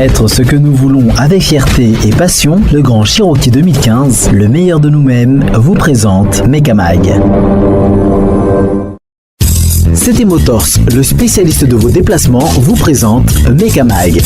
Être ce que nous voulons avec fierté et passion, le Grand Cherokee 2015, le meilleur de nous-mêmes, vous présente Mekamag. CT Motors, le spécialiste de vos déplacements, vous présente Mekamag.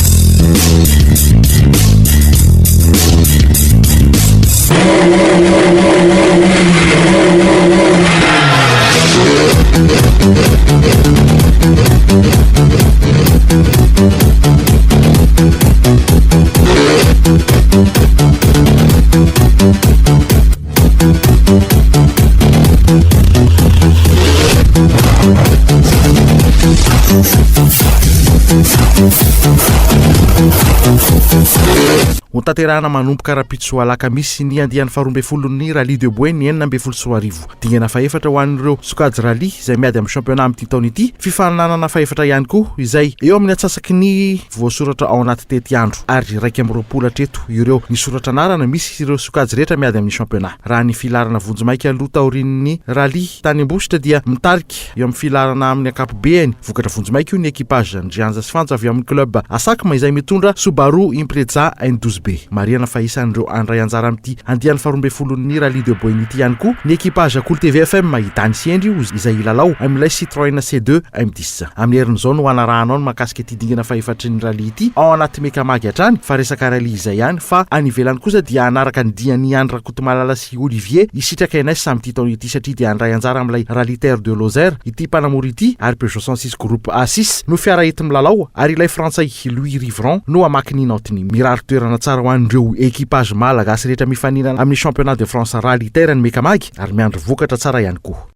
Tanterahana manomboka rapitsoa alakamisy ny andian'ny faharoambe folon'ny rally de Boe ny 19 dingana faefatra ho an'ireo sokajy rally izay miady amin'ny championnat amin'ity taona ity, fifaninanana faefatra ihany koa izay eo amin'ny atsasaky ny voasoratra ao anaty tety andro ary 2 hatreto ireo ny soratra anarana misy ireo sokajy rehetra miady amin'ny championnat. Raha ny filarana vonjimaika aloha taorian'ny rally tany Ambositra dia mitarika eo amin'ny filarana amin'ny ankapobeny vokatra vonjimaika io ny ekipage Ndrianja sy Fanja avy amin'ny club Asakma izay mitondra Subaru Impreza N12B. Mariana faisan'ireo andray anjara amin'ity andian'ny faharoambe folon'ny rally de Boe ity ihany koa ny ekipage Cool TV FM Mahitany Siendry izay ilalao amin'ilay Citroën C2 M10. Amin'ny herin'izao no anarahanao ny mahakasika ity dingana faefatry ny rally ity ao anaty Mekamag hatrany fa resaka rally izay ihany fa any ivelany kosa dia anaraka ny diany Andra Kotomalala sy Olivier isitraka NS amin'ity taona ity satria dia andray anjara amin'ilay Rally Terre de Lozère ity mpanamory ity ary Peugeot 106 groupe A6 no fiara ety milalao ary ilay Frantsay Louis Rivron no amaky ny notiny. Mirary toerana tsara ho an'ireo ekipage malagasy rehetra mifaninana amin'ny championnat de France Rally Terre ny Mekamag ary miandry vokatra tsara ihany koa.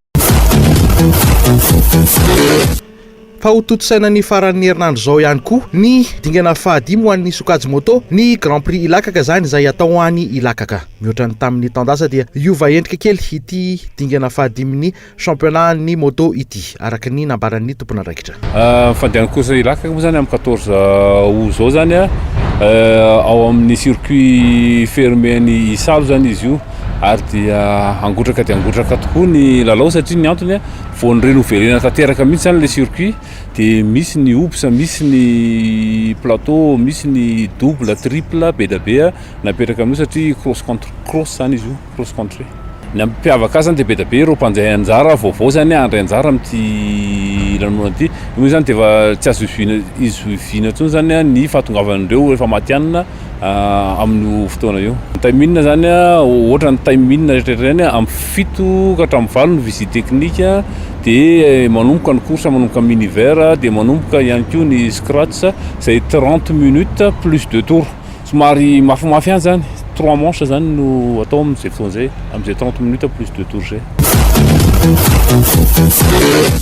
Fa ho totosaina ny faran'ny herinandro zao ihany koa ny dingana fahadimy ho an'ny sokajy moto ny Grand Prix Ilakaka zany izay atao ho an'ny Ilakaka. Mihoatra ny tamin'ny taondasa dia iova endrika kely ity dingana fahadimin'ny championnat ny moto ity araka ny nambaran'ny tompona andraikitra. Fandehana kosa Ilakaka moa zany amin'ny 14 août zao zany ao amin'ny circuit fermé ny Isalo zany izy io ary dia angotraka tokoa ny lalao satria ny antony vao ny renovelena tanteraka mihitsy zany le circuit dia misy ny OPS, misy ny plateau, misy ny double, triple, be da be napetraka amin'io satria cross zany izy io, cross country. Ny ampiavaka azy zany dia be da be ireo mpanjay anjara vaovao zany andray anjara amin'ity lanonana ity. Io zany dia efa tsy azo izoviana intsony zany ny fahatongavan'ireo rehefa matianina amin'ny fotoana io. Ny time-in zany ohatra ny time-in rehetrarehetra zany amin'ny 7 ka hatramin'ny 9 ny visite technique dia manomboka ny course manomboka mini-vert dia manomboka ihany koa ny scratch izay 30 minutes plus 2 tours. Somary mafimafy ihany zany 3 manches zany no atao amin'izay fotoana zay amin'izay 30 minutes plus 2 tours zay.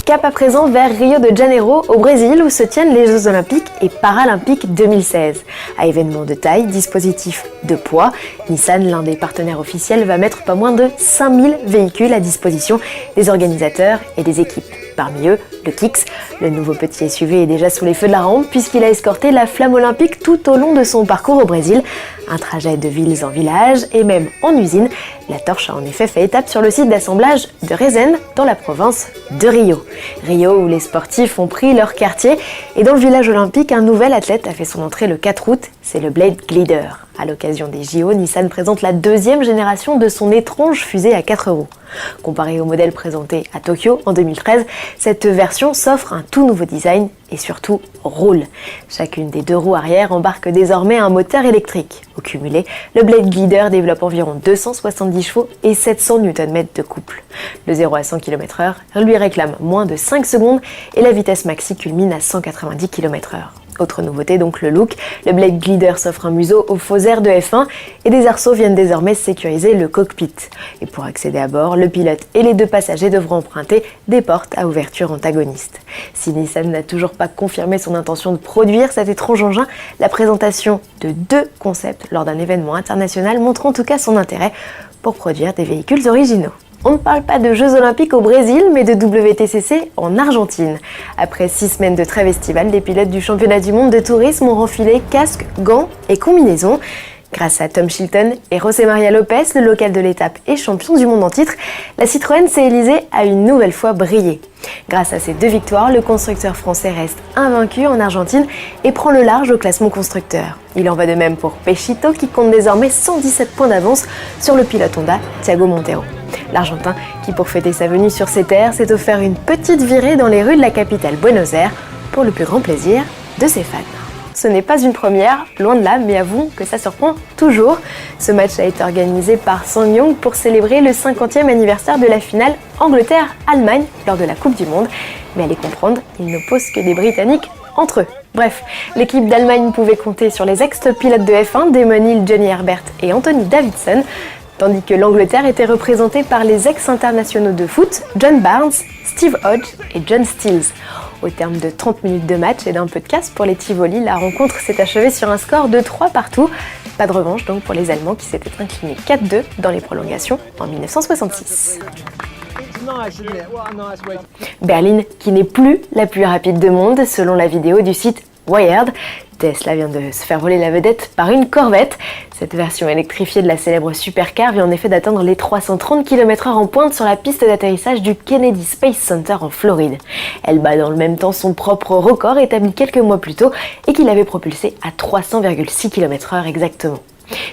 Cap à présent vers Rio de Janeiro au Brésil où se tiennent les Jeux Olympiques et Paralympiques 2016. À événement de taille, dispositif de poids, Nissan, l'un des partenaires officiels, va mettre pas moins de 5000 véhicules à disposition des organisateurs et des équipes. Parmi eux, le Kicks, le nouveau petit SUV est déjà sous les feux de la rampe puisqu'il a escorté la flamme olympique tout au long de son parcours au Brésil. Un trajet de villes en villages et même en usine. La torche a en effet fait étape sur le site d'assemblage de Resende dans la province de Rio. Rio où les sportifs ont pris leur quartier et dans le village olympique, un nouvel athlète a fait son entrée le 4 août, c'est le Blade Glider. À l'occasion des JO, Nissan présente la 2e génération de son étrange fusée à 4 roues. Comparé au modèle présenté à Tokyo en 2013, cette version s'offre un tout nouveau design et surtout roule. Chacune des 2 roues arrière embarque désormais un moteur électrique. Au cumulé, le Blade Glider développe environ 270 chevaux et 700 Nm de couple. Le 0 à 100 km/h lui réclame moins de 5 secondes et la vitesse maxi culmine à 190 km/h. Autre nouveauté donc le look, le Blade Glider s'offre un museau aux faux airs de F1 et des arceaux viennent désormais sécuriser le cockpit. Et pour accéder à bord, le pilote et les 2 passagers devront emprunter des portes à ouverture antagoniste. Si Nissan n'a toujours pas confirmé son intention de produire cet étrange engin, la présentation de 2 concepts lors d'un événement international montre en tout cas son intérêt pour produire des véhicules originaux. On ne parle pas de Jeux Olympiques au Brésil, mais de WTCC en Argentine. Après 6 semaines de trêve estivale, les pilotes du championnat du monde de tourisme ont enfilé casques, gants et combinaisons. Grâce à Tom Chilton et José María López, le local de l'étape et champion du monde en titre, la Citroën C-Élysée a une nouvelle fois brillé. Grâce à ces 2 victoires, le constructeur français reste invaincu en Argentine et prend le large au classement constructeur. Il en va de même pour Pechito qui compte désormais 117 points d'avance sur le pilote Honda Thiago Montero. L'Argentin, qui pour fêter sa venue sur ses terres, s'est offert une petite virée dans les rues de la capitale Buenos Aires pour le plus grand plaisir de ses fans. Ce n'est pas une première, loin de là, mais avouons que ça surprend toujours. Ce match a été organisé par SsangYong pour célébrer le 50e anniversaire de la finale Angleterre-Allemagne lors de la Coupe du Monde. Mais allez comprendre, il n'oppose que des Britanniques entre eux. Bref, l'équipe d'Allemagne pouvait compter sur les ex-pilotes de F1, Damon Hill, Johnny Herbert et Anthony Davidson, tandis que l'Angleterre était représentée par les ex-internationaux de foot, John Barnes, Steve Hodge et John Stills. Au terme de 30 minutes de match et d'un peu de casse pour les Tivoli, la rencontre s'est achevée sur un score de 3 partout. Pas de revanche donc pour les Allemands qui s'étaient inclinés 4-2 dans les prolongations en 1966. Berline qui n'est plus la plus rapide du monde selon la vidéo du site Wired. Tesla vient de se faire voler la vedette par une Corvette. Cette version électrifiée de la célèbre supercar vient en effet d'atteindre les 330 km/h en pointe sur la piste d'atterrissage du Kennedy Space Center en Floride. Elle bat dans le même temps son propre record établi quelques mois plus tôt et qui l'avait propulsée à 300,6 km/h exactement.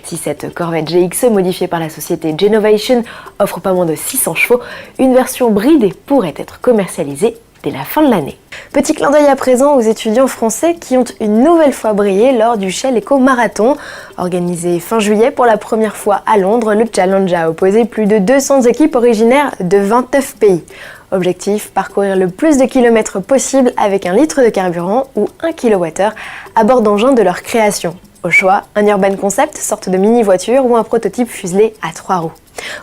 Si cette Corvette GXE modifiée par la société Genovation offre pas moins de 600 chevaux, une version bridée pourrait être commercialisée dès la fin de l'année. Petit clin d'œil à présent aux étudiants français qui ont une nouvelle fois brillé lors du Shell Eco Marathon. Organisé fin juillet pour la première fois à Londres, le challenge a opposé plus de 200 équipes originaires de 29 pays. Objectif, parcourir le plus de kilomètres possible avec 1 litre de carburant ou 1 kWh à bord d'engins de leur création. Au choix, un urban concept, sorte de mini-voiture ou un prototype fuselé à 3 roues.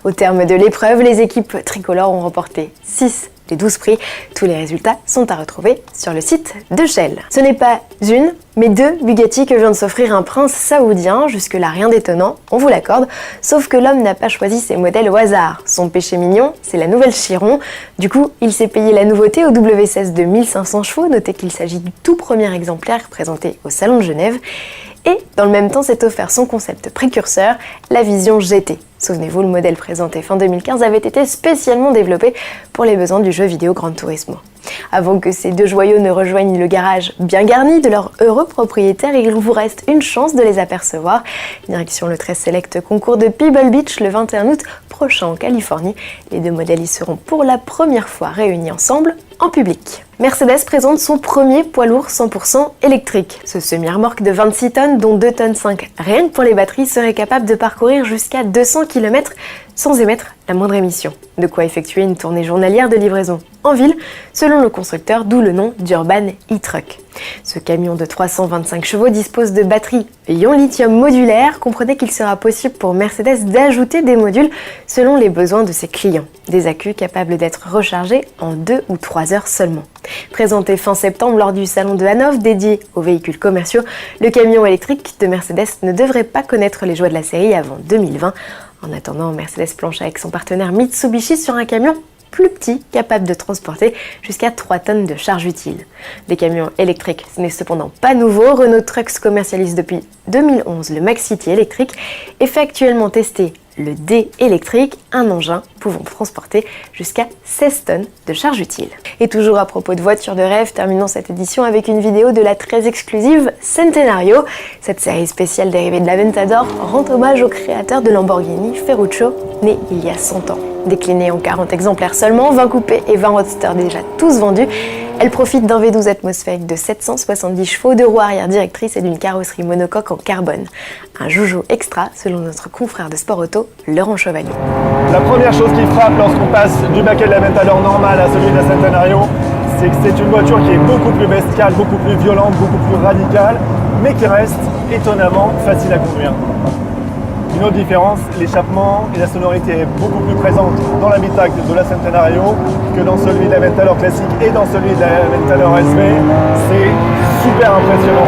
Au terme de l'épreuve, les équipes tricolores ont remporté 6 des 12 prix. Tous les résultats sont à retrouver sur le site de Shell. Ce n'est pas une, mais 2 Bugatti que vient de s'offrir un prince saoudien. Jusque-là, rien d'étonnant, on vous l'accorde. Sauf que l'homme n'a pas choisi ses modèles au hasard. Son péché mignon, c'est la nouvelle Chiron. Du coup, il s'est payé la nouveauté au W16 de 1500 chevaux. Notez qu'il s'agit du tout premier exemplaire présenté au Salon de Genève. Et dans le même temps s'est offert son concept précurseur, la Vision GT. Souvenez-vous, le modèle présenté fin 2015 avait été spécialement développé pour les besoins du jeu vidéo Gran Turismo. Avant que ces 2 joyaux ne rejoignent le garage bien garni de leur heureux propriétaire, il vous reste une chance de les apercevoir. Direction le très select concours de Pebble Beach le 21 août prochain en Californie. Les 2 modèles y seront pour la première fois réunis ensemble en public. Mercedes présente son premier poids lourd 100% électrique. Ce semi-remorque de 26 tonnes, dont 2,5 tonnes rien que pour les batteries, serait capable de parcourir jusqu'à 200 km sans émettre la moindre émission. De quoi effectuer une tournée journalière de livraison en ville, selon le constructeur, d'où le nom d'Urban e-Truck. Ce camion de 325 chevaux dispose de batteries ion lithium modulaires. Comprenez qu'il sera possible pour Mercedes d'ajouter des modules selon les besoins de ses clients. Des accus capables d'être rechargés en 2 ou 3 heures seulement. Présenté fin septembre lors du salon de Hanovre dédié aux véhicules commerciaux, le camion électrique de Mercedes ne devrait pas connaître les joies de la série avant 2020. En attendant, Mercedes planche avec son partenaire Mitsubishi sur un camion plus petit, capable de transporter jusqu'à 3 tonnes de charge utile. Des camions électriques, ce n'est cependant pas nouveau. Renault Trucks commercialise depuis 2011 le Max-City électrique et fait actuellement tester le D électrique, un engin pouvant transporter jusqu'à 16 tonnes de charge utile. Et toujours à propos de voitures de rêve, terminons cette édition avec une vidéo de la très exclusive Centenario. Cette série spéciale dérivée de l'Aventador rend hommage au créateur de Lamborghini, Ferruccio, né il y a 100 ans. Déclinée en 40 exemplaires seulement, 20 coupés et 20 roadsters déjà tous vendus, elle profite d'un V12 atmosphérique de 770 chevaux, de roues arrière directrices et d'une carrosserie monocoque en carbone. Un joujou extra selon notre confrère de Sport Auto, Laurent Chevalier. La première chose qui frappe lorsqu'on passe du baquet de l'Aventador normal à celui de la Centenario, c'est que c'est une voiture qui est beaucoup plus bestiale, beaucoup plus violente, beaucoup plus radicale, mais qui reste étonnamment facile à conduire. Une autre différence, l'échappement et la sonorité est beaucoup plus présente dans l'habitacle de la Centenario que dans celui de l'Aventador classique et dans celui de l'Aventador SV. C'est super impressionnant.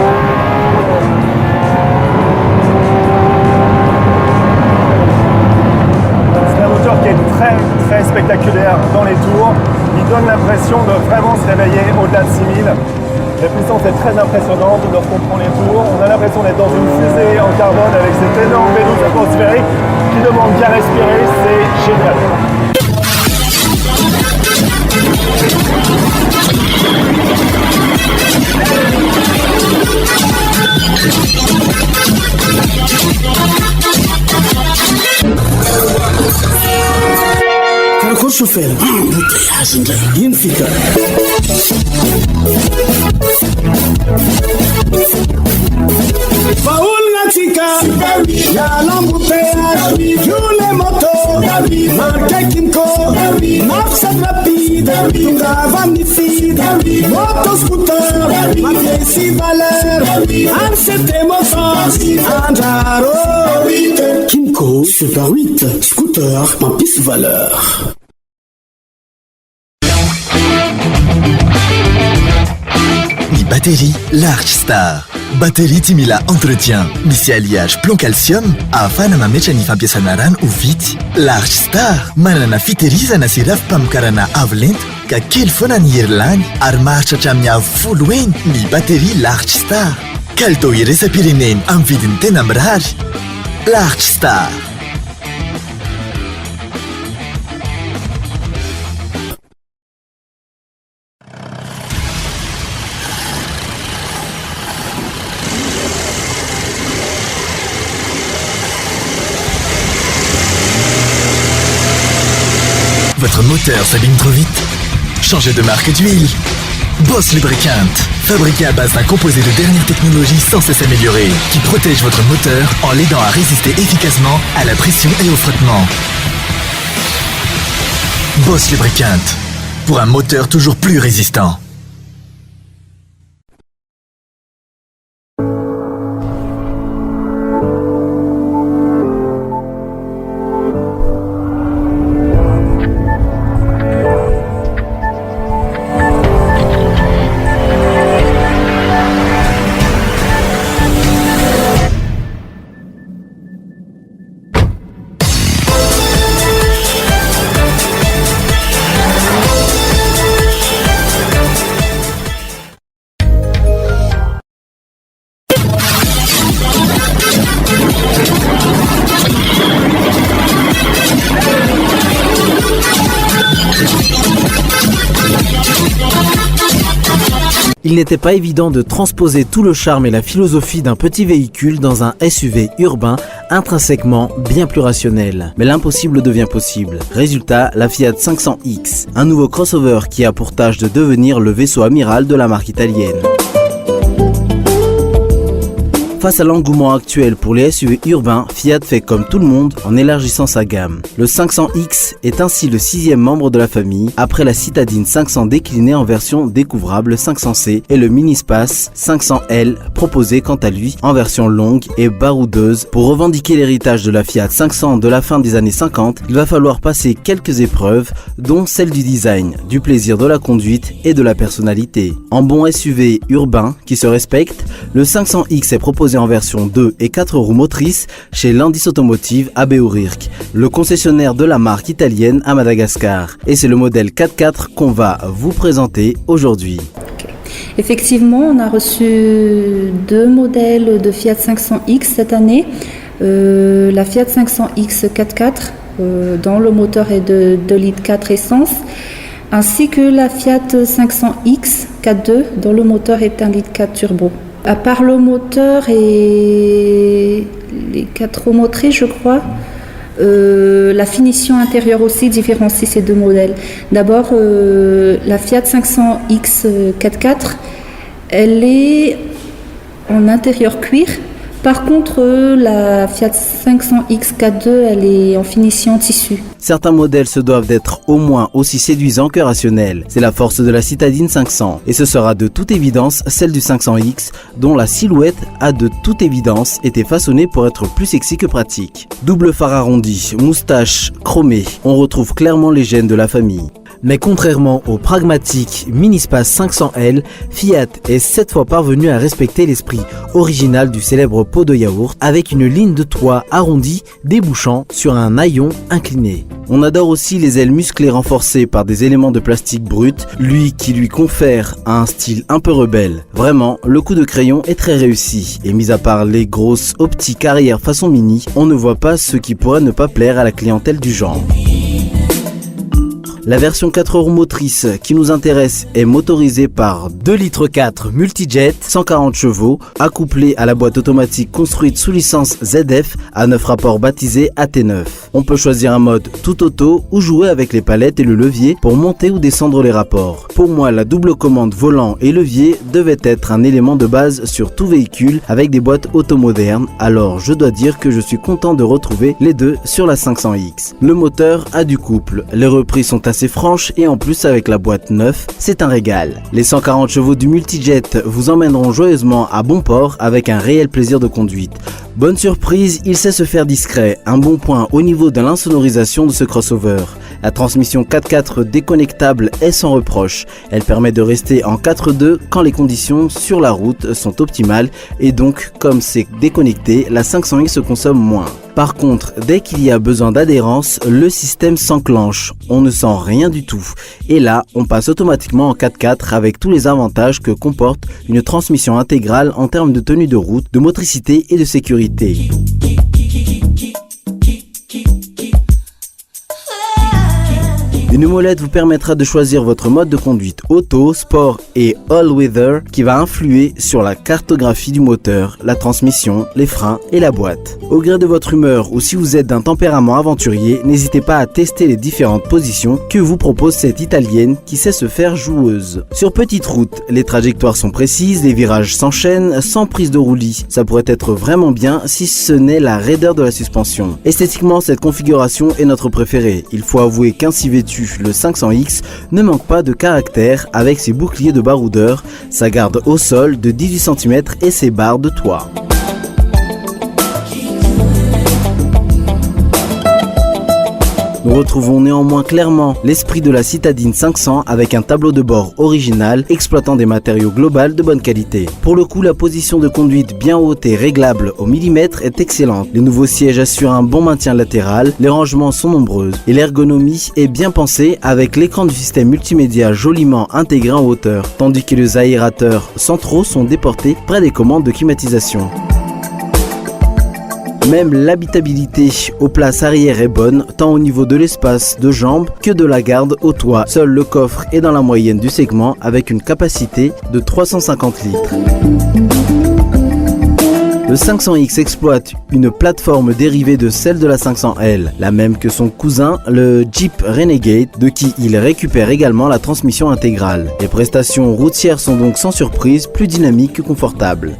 C'est un moteur qui est très spectaculaire dans les tours. Il donne l'impression de vraiment se réveiller au-delà de 6000. La puissance est très impressionnante lorsqu'on prend les tours. On a l'impression d'être dans une fusée en carbone avec cette énorme pelouse atmosphérique qui demande qu'à respirer. C'est génial. كل شوفير حسن ينفيك فقولنا تيكا يا لامبوتيا يولي موتو ماركا كيمكو نفس الرابيد تنغافا نفيد موتو سكوتر ما بيسي فالر انسيتي موسوس انجارو كيمكو سوبر 8 سكوتر ما بيس فالر Batterie Large Star. Batterie timila entretien. Misy alliage plomb calcium ahafahana mametra ny fampiasana rano ho vitsy. Large Star manana fitehirizana sy rafi-pamokarana avo lento ka kely foana ny herilany ary maharitra hatramin'ny avo 10 eny ny batterie Large Star. Kalitao iraisam-pireneny amin'ny vidiny tena mirary. Large Star. Votre moteur s'abîme trop vite? Changez de marque d'huile. Boss Lubricant, fabriqué à base d'un composé de dernière technologie sans cesse amélioré, qui protège votre moteur en l'aidant à résister efficacement à la pression et au frottement. Boss Lubricant, pour un moteur toujours plus résistant. Il n'était pas évident de transposer tout le charme et la philosophie d'un petit véhicule dans un SUV urbain intrinsèquement bien plus rationnel. Mais l'impossible devient possible. Résultat, la Fiat 500X, un nouveau crossover qui a pour tâche de devenir le vaisseau amiral de la marque italienne. Face à l'engouement actuel pour les SUV urbains, Fiat fait comme tout le monde en élargissant sa gamme. Le 500X est ainsi le 6e membre de la famille, après la citadine 500 déclinée en version découvrable 500C et le mini-space 500L proposé quant à lui en version longue et baroudeuse. Pour revendiquer l'héritage de la Fiat 500 de la fin des années 50, il va falloir passer quelques épreuves, dont celle du design, du plaisir de la conduite et de la personnalité. En bon SUV urbain qui se respecte, le 500X est proposé en version 2 et 4 roues motrices chez Landis Automotive à Béourirk, le concessionnaire de la marque italienne à Madagascar. Et c'est le modèle 4x4 qu'on va vous présenter aujourd'hui. Effectivement, on a reçu 2 modèles de Fiat 500X cette année. La Fiat 500X 4x4 dont le moteur est de 2,4 litres essence, ainsi que la Fiat 500X 4.2 dont le moteur est 1,4 litre turbo. À part le moteur et les 4 roues motrices, je crois, la finition intérieure aussi différencie ces 2 modèles. D'abord, la Fiat 500X 4x4, elle est en intérieur cuir. Par contre, la Fiat 500X 4.2, elle est en finition tissu. Certains modèles se doivent d'être au moins aussi séduisants que rationnels. C'est la force de la citadine 500. Et ce sera de toute évidence celle du 500X, dont la silhouette a de toute évidence été façonnée pour être plus sexy que pratique. Double phare arrondi, moustache chromée, on retrouve clairement les gènes de la famille. Mais contrairement au pragmatique Minispace 500L, Fiat est cette fois parvenu à respecter l'esprit original du célèbre pot de yaourt avec une ligne de toit arrondie débouchant sur un haillon incliné. On adore aussi les ailes musclées renforcées par des éléments de plastique brut, lui qui lui confère un style un peu rebelle. Vraiment, le coup de crayon est très réussi, et mis à part les grosses optiques arrière façon mini, on ne voit pas ce qui pourrait ne pas plaire à la clientèle du genre. La version 4 roues motrices qui nous intéresse est motorisée par 2,4 litres multijet, 140 chevaux, accouplée à la boîte automatique construite sous licence ZF à 9 rapports baptisés AT9. On peut choisir un mode tout auto ou jouer avec les palettes et le levier pour monter ou descendre les rapports. Pour moi, la double commande volant et levier devait être un élément de base sur tout véhicule avec des boîtes auto modernes, alors je dois dire que je suis content de retrouver les deux sur la 500X. Le moteur a du couple, les reprises sont assez franches et en plus avec la boîte 9, c'est un régal. Les 140 chevaux du multijet vous emmèneront joyeusement à bon port avec un réel plaisir de conduite. Bonne surprise, il sait se faire discret, un bon point au niveau de l'insonorisation de ce crossover. La transmission 4x4 déconnectable est sans reproche. Elle permet de rester en 4.2 quand les conditions sur la route sont optimales et donc comme c'est déconnecté, la 500X se consomme moins. Par contre, dès qu'il y a besoin d'adhérence, le système s'enclenche. On ne sent rien du tout. Et là, on passe automatiquement en 4x4 avec tous les avantages que comporte une transmission intégrale en termes de tenue de route, de motricité et de sécurité. Une molette vous permettra de choisir votre mode de conduite auto, sport et all-weather qui va influer sur la cartographie du moteur, la transmission, les freins et la boîte. Au gré de votre humeur ou si vous êtes d'un tempérament aventurier, n'hésitez pas à tester les différentes positions que vous propose cette italienne qui sait se faire joueuse. Sur petite route, les trajectoires sont précises, les virages s'enchaînent sans prise de roulis. Ça pourrait être vraiment bien si ce n'est la raideur de la suspension. Esthétiquement, cette configuration est notre préférée. Il faut avouer qu'ainsi vêtu, le 500X ne manque pas de caractère avec ses boucliers de baroudeur, sa garde au sol de 18 cm et ses barres de toit. Nous retrouvons néanmoins clairement l'esprit de la citadine 500 avec un tableau de bord original exploitant des matériaux globaux de bonne qualité. Pour le coup, la position de conduite bien haute et réglable au millimètre est excellente. Les nouveaux sièges assurent un bon maintien latéral, les rangements sont nombreux et l'ergonomie est bien pensée avec l'écran du système multimédia joliment intégré en hauteur, tandis que les aérateurs centraux sont déportés près des commandes de climatisation. Même l'habitabilité aux places arrière est bonne, tant au niveau de l'espace de jambes que de la garde au toit. Seul le coffre est dans la moyenne du segment avec une capacité de 350 litres. Le 500X exploite une plateforme dérivée de celle de la 500L, la même que son cousin, le Jeep Renegade, de qui il récupère également la transmission intégrale. Les prestations routières sont donc sans surprise plus dynamiques que confortables.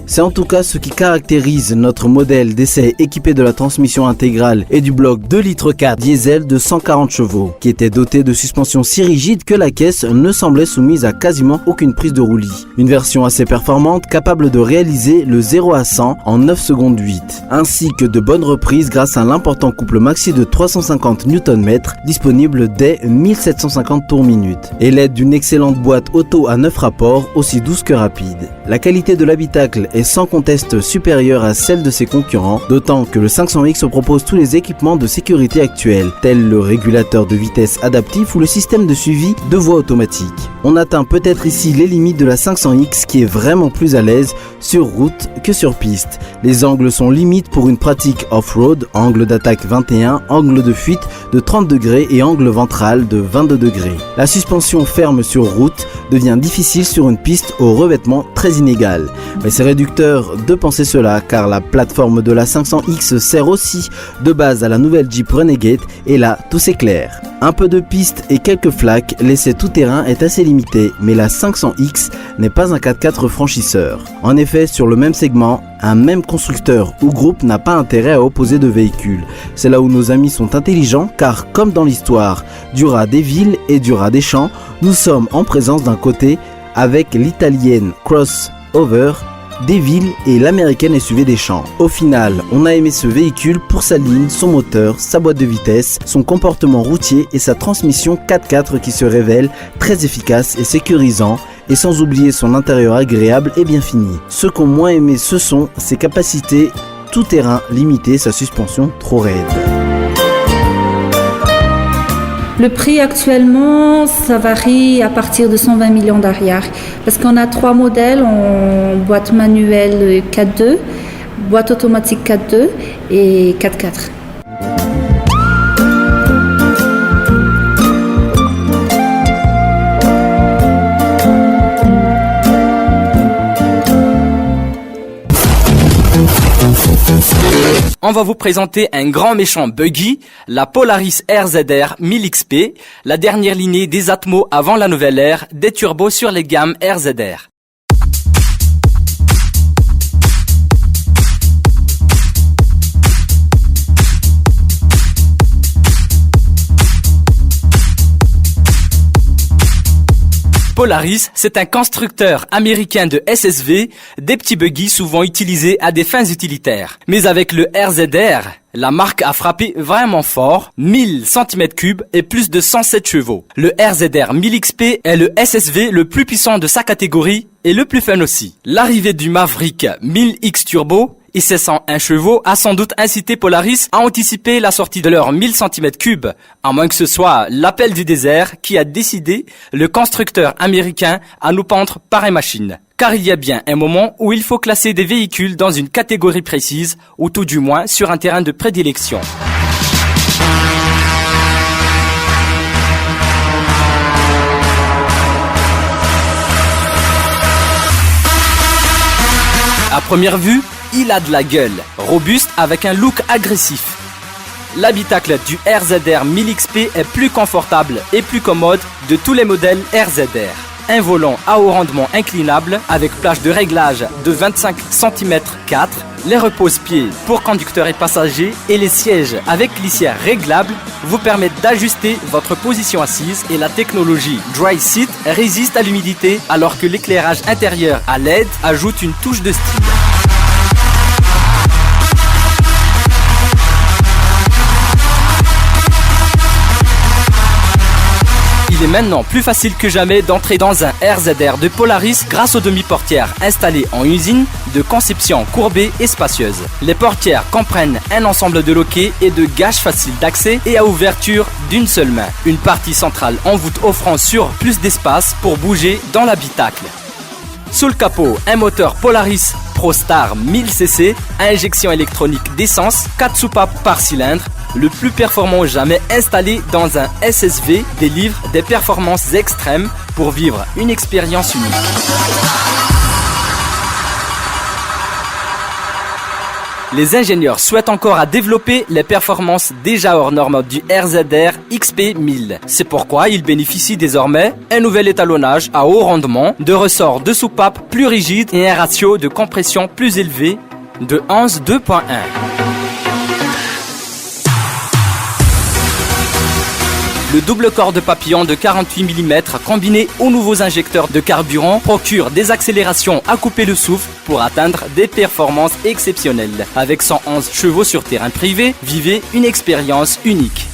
C'est en tout cas ce qui caractérise notre modèle d'essai équipé de la transmission intégrale et du bloc 2,4 litres diesel de 140 chevaux, qui était doté de suspensions si rigides que la caisse ne semblait soumise à quasiment aucune prise de roulis. Une version assez performante capable de réaliser le 0 à 100 en 9 secondes 8, ainsi que de bonnes reprises grâce à l'important couple maxi de 350 Nm disponible dès 1750 tours minute, et l'aide d'une excellente boîte auto à 9 rapports aussi douce que rapide. La qualité de l'habitacle est sans conteste supérieure à celle de ses concurrents, d'autant que le 500X propose tous les équipements de sécurité actuels, tels le régulateur de vitesse adaptif ou le système de suivi de voie automatique. On atteint peut-être ici les limites de la 500X qui est vraiment plus à l'aise sur route que sur piste. Les angles sont limites pour une pratique off-road, angle d'attaque 21, angle de fuite de 30 degrés et angle ventral de 22 degrés. La suspension ferme sur route devient difficile sur une piste au revêtement très inégal. Mais c'est réducteur de penser cela car la plateforme de la 500X sert aussi de base à la nouvelle Jeep Renegade et là tout s'éclaire. Un peu de piste et quelques flaques, l'essai tout-terrain est assez limité, mais la 500X n'est pas un 4x4 franchisseur. En effet, sur le même segment, un même constructeur ou groupe n'a pas intérêt à opposer de véhicules. C'est là où nos amis sont intelligents car, comme dans l'histoire du rat des villes et du rat des champs, nous sommes en présence d'un côté avec l'italienne Crossover des villes et l'américaine SUV des champs. Au final, on a aimé ce véhicule pour sa ligne, son moteur, sa boîte de vitesse, son comportement routier et sa transmission 4x4 qui se révèle très efficace et sécurisant, et sans oublier son intérieur agréable et bien fini. Ceux qui ont moins aimé, ce sont ses capacités tout-terrain limitées, sa suspension trop raide. Le prix actuellement, ça varie à partir de 120 millions d'arrière. Parce qu'on a 3 modèles en boîte manuelle 4.2, boîte automatique 4.2 et 4.4. On va vous présenter un grand méchant buggy, la Polaris RZR 1000XP, la dernière lignée des Atmo avant la nouvelle ère, des turbos sur les gammes RZR. Polaris, c'est un constructeur américain de SSV, des petits buggy souvent utilisés à des fins utilitaires. Mais avec le RZR, la marque a frappé vraiment fort, 1000 cm3 et plus de 107 chevaux. Le RZR 1000XP est le SSV le plus puissant de sa catégorie et le plus fun aussi. L'arrivée du Maverick 1000X Turbo et ses 101 chevaux a sans doute incité Polaris à anticiper la sortie de leur 1000 cm3, à moins que ce soit l'appel du désert qui a décidé le constructeur américain à nous pendre pareille machine. Car il y a bien un moment où il faut classer des véhicules dans une catégorie précise, ou tout du moins sur un terrain de prédilection. À première vue, il a de la gueule, robuste avec un look agressif. L'habitacle du RZR 1000XP est plus confortable et plus commode de tous les modèles RZR. Un volant à haut rendement inclinable avec plage de réglage de 25 cm4, les repose-pieds pour conducteurs et passagers et les sièges avec glissière réglable vous permettent d'ajuster votre position assise et la technologie Dry Seat résiste à l'humidité alors que l'éclairage intérieur à LED ajoute une touche de style. Il est maintenant plus facile que jamais d'entrer dans un RZR de Polaris grâce aux demi-portières installées en usine de conception courbée et spacieuse. Les portières comprennent un ensemble de loquets et de gages faciles d'accès et à ouverture d'une seule main. Une partie centrale en voûte offrant sur plus d'espace pour bouger dans l'habitacle. Sous le capot, un moteur Polaris ProStar 1000cc à injection électronique d'essence, 4 soupapes par cylindre, le plus performant jamais installé dans un SSV délivre des performances extrêmes pour vivre une expérience unique. Les ingénieurs souhaitent encore à développer les performances déjà hors normes du RZR XP 1000. C'est pourquoi ils bénéficient désormais un nouvel étalonnage à haut rendement, de ressorts de soupapes plus rigides et un ratio de compression plus élevé de 11:2.1. Le double corps de papillon de 48 mm combiné aux nouveaux injecteurs de carburant procure des accélérations à couper le souffle pour atteindre des performances exceptionnelles. Avec 111 chevaux sur terrain privé, vivez une expérience unique.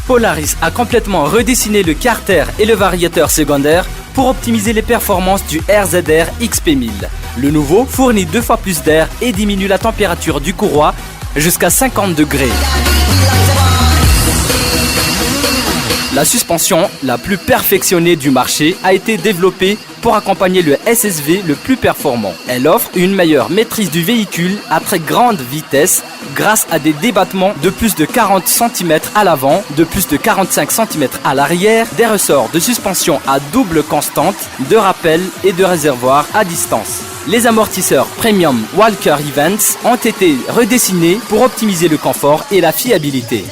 Polaris a complètement redessiné le carter et le variateur secondaire pour optimiser les performances du RZR XP 1000. Le nouveau fournit 2 fois plus d'air et diminue la température du courroie jusqu'à 50 degrés. La suspension la plus perfectionnée du marché a été développée pour accompagner le SSV le plus performant. Elle offre une meilleure maîtrise du véhicule à très grande vitesse grâce à des débattements de plus de 40 cm à l'avant, de plus de 45 cm à l'arrière, des ressorts de suspension à double constante, de rappel et de réservoir à distance. Les amortisseurs Premium Walker Events ont été redessinés pour optimiser le confort et la fiabilité.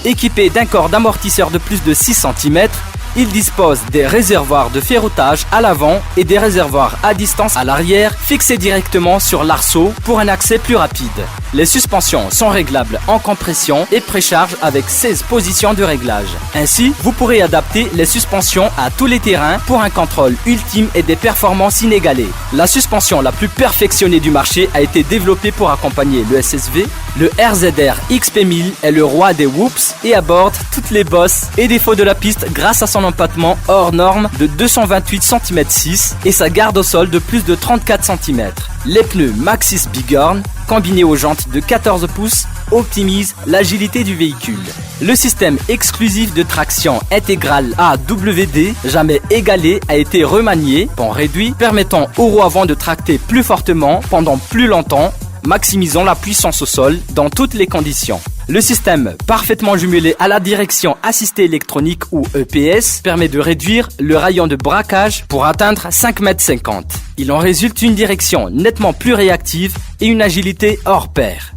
Équipé d'un corps d'amortisseur de plus de 6 cm, il dispose des réservoirs de ferroutage à l'avant et des réservoirs à distance à l'arrière fixés directement sur l'arceau pour un accès plus rapide. Les suspensions sont réglables en compression et précharge avec 16 positions de réglage. Ainsi, vous pourrez adapter les suspensions à tous les terrains pour un contrôle ultime et des performances inégalées. La suspension la plus perfectionnée du marché a été développée pour accompagner le SSV. Le RZR XP 1000 est le roi des whoops et aborde toutes les bosses et défauts de la piste grâce à son empattement hors norme de 228 cm6 et sa garde au sol de plus de 34 cm. Les pneus Maxxis Bighorn, combinés aux jantes de 14 pouces, optimise l'agilité du véhicule. Le système exclusif de traction intégrale AWD, jamais égalé, a été remanié, pont réduit, permettant aux roues avant de tracter plus fortement pendant plus longtemps, maximisant la puissance au sol dans toutes les conditions. Le système parfaitement jumelé à la direction assistée électronique ou EPS permet de réduire le rayon de braquage pour atteindre 5,50 m. Il en résulte une direction nettement plus réactive et une agilité hors pair.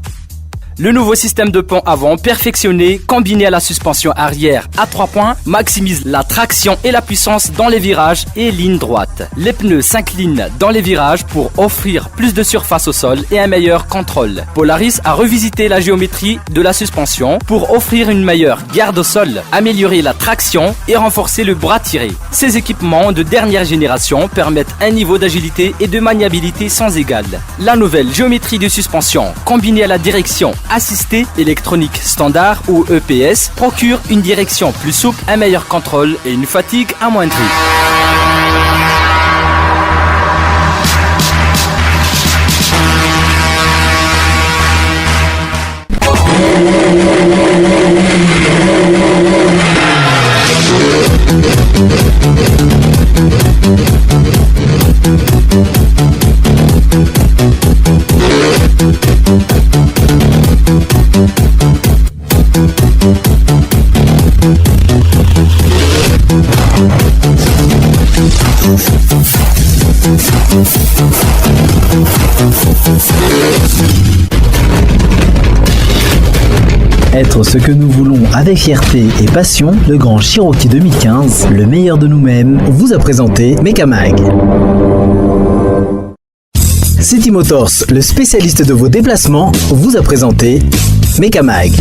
Le nouveau système de pont avant perfectionné, combiné à la suspension arrière à 3 points, maximise la traction et la puissance dans les virages et lignes droites. Les pneus s'inclinent dans les virages pour offrir plus de surface au sol et un meilleur contrôle. Polaris a revisité la géométrie de la suspension pour offrir une meilleure garde au sol, améliorer la traction et renforcer le bras tiré. Ces équipements de dernière génération permettent un niveau d'agilité et de maniabilité sans égal. La nouvelle géométrie de suspension, combinée à la direction assistée électronique standard ou EPS, procure une direction plus souple, un meilleur contrôle et une fatigue amoindrie. Être ce que nous voulons avec fierté et passion, le grand Cherokee 2015, le meilleur de nous-mêmes, vous a présenté Mekamag. City Motors, le spécialiste de vos déplacements, vous a présenté Mekamag.